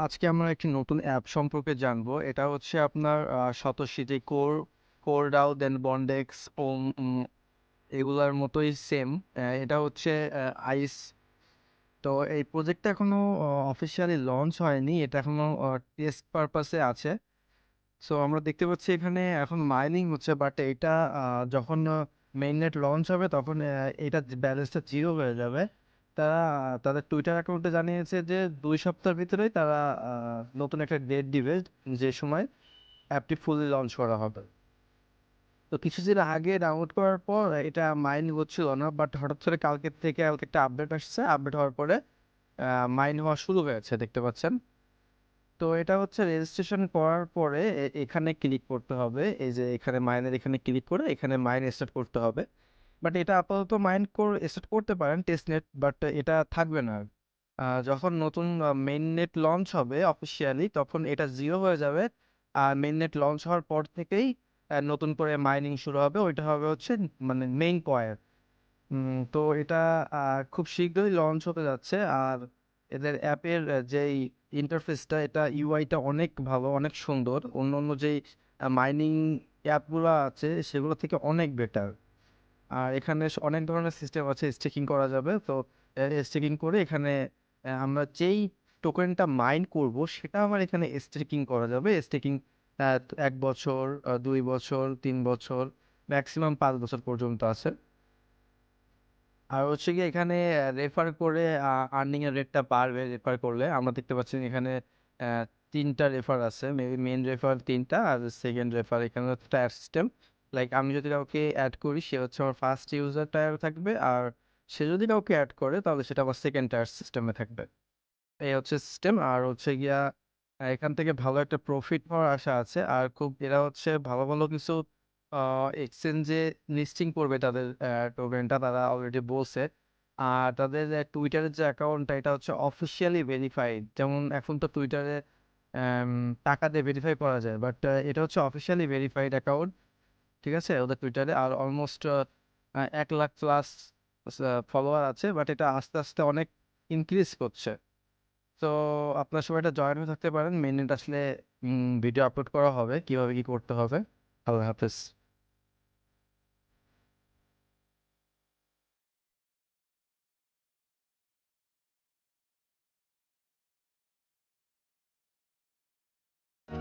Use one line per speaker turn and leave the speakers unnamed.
আজকে আমরা একটি নতুন অ্যাপ সম্পর্কে জানবো। এটা হচ্ছে আপনার স্বতঃসিদ্ধি কোর ডাও দেন বন্ডেক্স ওম এগুলার মতোই সেম। এটা হচ্ছে আইস। তো এই প্রজেক্টটা এখনো অফিসিয়ালি লঞ্চ হয়নি, এটা এখনো টেস্ট পারপাসে আছে। সো আমরা দেখতে পাচ্ছি এখানে এখন মাইনিং হচ্ছে, বাট এটা যখন মেইননেট লঞ্চ হবে তখন এটা ব্যালেন্সটা জিরো হয়ে যাবে। তারা তাদের টুইটার অ্যাকাউন্টে জানিয়েছে যে 2 সপ্তাহের ভিতরেই তারা নতুন একটা ডেট দিবে, যে সময় অ্যাপটি ফুললি লঞ্চ করা হবে। তো কিছুদিন আগে ডাউনলোড করার পর এটা মাইন হচ্ছিল না, বাট হঠাৎ করে কালকে একটা আপডেট আসছে। আপডেট হওয়ার পরে মাইন হওয়া শুরু হয়েছে, দেখতে পাচ্ছেন। তো এটা হচ্ছে রেজিস্ট্রেশন করার পরে এখানে ক্লিক করতে হবে। এই যে এখানে মাইনের এখানে ক্লিক করে এখানে মাইন স্টার্ট করতে হবে। বাট এটা আপাতত স্টার্ট করতে পারেন টেস্ট নেট, বাট এটা থাকবে না। যখন নতুন মেইন নেট লঞ্চ হবে অফিসিয়ালি, তখন এটা জিরো হয়ে যাবে। আর মেইন নেট লঞ্চ হওয়ার পর থেকেই নতুন করে মাইনিং শুরু হবে। ওইটা হবে হচ্ছে মানে মেইন কয়ের। তো এটা খুব শীঘ্রই লঞ্চ হতে যাচ্ছে। আর এদের অ্যাপের যেই ইন্টারফেসটা, এটা ইউআইটা অনেক ভালো, অনেক সুন্দর। অন্য যেই মাইনিং অ্যাপগুলো আছে সেগুলো থেকে অনেক বেটার। আর এখানে অনেক ধরনের সিস্টেম আছে, স্টেকিং করা যাবে। তো স্টেকিং করে এখানে আমরা যেই টোকেনটা মাইন করব সেটা আমার এখানে স্টেকিং করা যাবে। স্টেকিং 1 বছর, 2 বছর, 3 বছর, ম্যাক্সিমাম 5 বছর পর্যন্ত আছে। আর হচ্ছে গিয়ে এখানে রেফার করে আর্নিং এর রেটটা বাড়বে। রেফার করলে আমরা দেখতে পাচ্ছি এখানে আহ, 3টা রেফার আছে, মেবি মেইন রেফার 3টা আর সেকেন্ড রেফার এখানে টায়ার সিস্টেম। লাইক আমি যদি কাউকে অ্যাড করি, সে হচ্ছে আমার ফার্স্ট ইউজার টায়ার থাকবে, আর সে যদি কাউকে অ্যাড করে তাহলে সেটা আমার সেকেন্ড টায়ার সিস্টেমে থাকবে। এই হচ্ছে সিস্টেম। আর হচ্ছে গিয়া এখান থেকে ভালো একটা প্রফিট হওয়ার আশা আছে। আর খুব এরা হচ্ছে ভালো ভালো কিছু এক্সচেঞ্জে লিস্টিং করবে তাদের টোকেনটা, তারা অলরেডি বলছে। আর তাদের টুইটারের যে অ্যাকাউন্টটা, এটা হচ্ছে অফিসিয়ালি ভেরিফাইড। যেমন এখন তো টুইটারে টাকা দিয়ে ভেরিফাই করা যায়, বাট এটা হচ্ছে অফিসিয়ালি ভেরিফাইড অ্যাকাউন্ট। ঠিক আছে, ওদের টুইটারে আর অলমোস্ট 1 লাখ প্লাস ফলোয়ার আছে, বাট এটা আস্তে আস্তে অনেক ইনক্রিজ করছে। তো আপনার সবাই এটা জয়েন হয়ে থাকতে পারেন। মেইন আসলে ভিডিও আপলোড করা হবে কিভাবে কি করতে হবে। আল্লাহ হাফেজ।